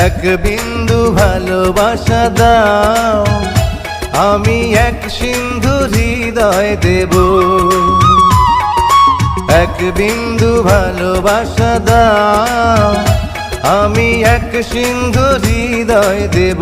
এক বিন্দু ভালোবাসা দাও, আমি এক সিন্ধু হৃদয় দেব। এক বিন্দু ভালোবাসা দাও, আমি এক সিন্ধু হৃদয় দেব।